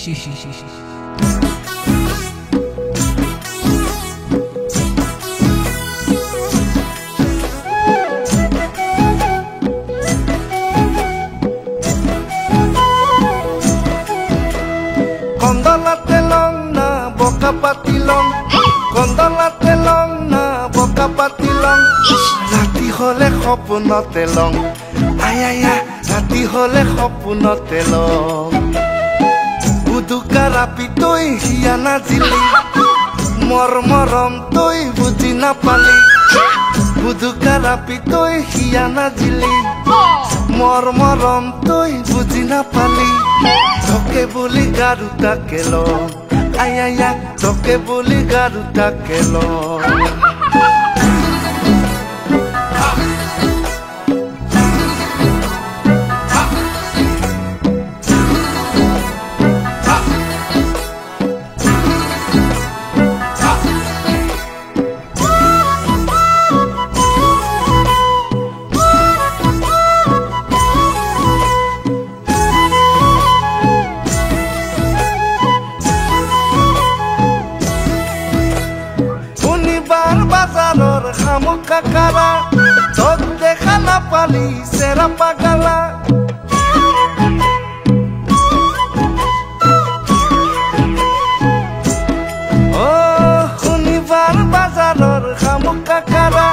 Kondolate long na boka patilong, kondolate long na boka patilong. Rati hole সপোনতে লং, আয়া রাতি হলে সপোনতে লং। বুদুকা রাপি তই হিয়া নাজিলি, মর মরম তই বুঝি নাপালি। বুদুকা রাপি তই হিয়া নাজিলি, মর মরম তই বুঝি নাপালি। তোকে বলি গারুটাকে লং, আয়া তোকে বলি গারুটাকে লং। বাজারর খামুকা কারা তোর দেখা না পালি সেরা পাগালা। ও শনিবার বাজারর খামুকা কারা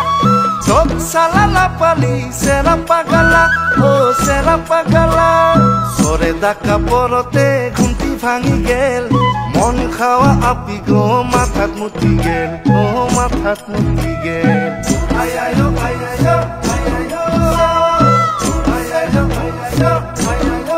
তোর সালা না পালি সেরা পাগালা। ও সেরা পাগালা সরে ডাকা পরতে ঘুমটি ভাঙি গেল, মন খাওয়া আপি গো মাথাত মুতি গেল, ও মাথাত মুতি গেল। আয়ায়ো আয়ায়ো আয়ায়ো আয়ায়ো আয়ায়ো আয়ায়ো।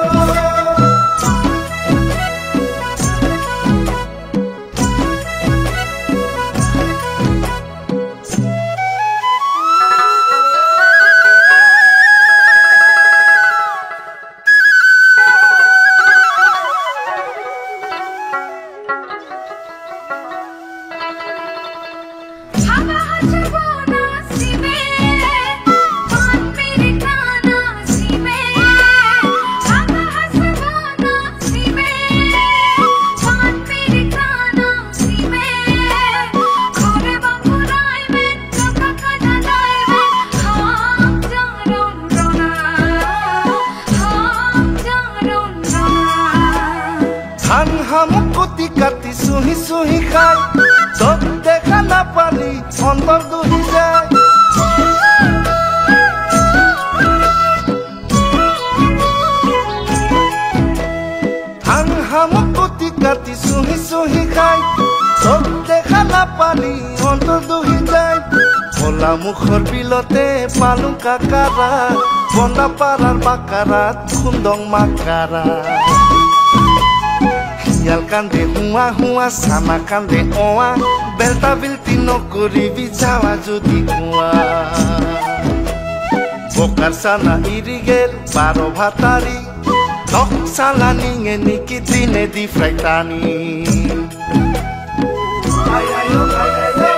হামকুতি কাটি চুহি চুহি খাই তোক দেখা নাপালি অন্তর দুহি যায়। হামকুতি কাটি চুহি চুহি খাই তোক দেখা নাপালি অন্তর দুহি যায়। ভোলা মুখর বিলতে পালু কাকারা, বন্দা পাড়ার বাকারাত খুন্দং মাকারা। Yal kande hua hua sama kande oa, belta bilti no koribi jawa jodi kuwa. Bokar sana irigel baro bhatari, nok sala ninge niki dine di fraitani. Ayayo ayayo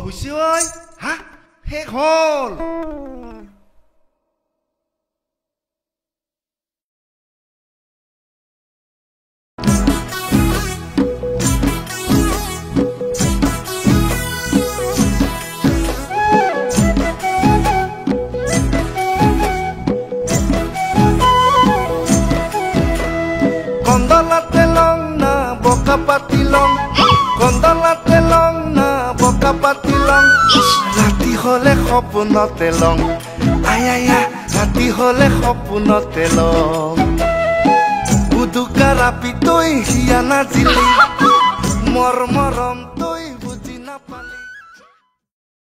Husi ơi, hả? Hết hồn. Kondolate long na boka patilong, kondolate long na boka patilong. Rati hole সপোনতে লং, আয়া রাতি হলে সপোনতে লং। বুদুকা রাপি তই হিয়া নাজিলি, মর মরম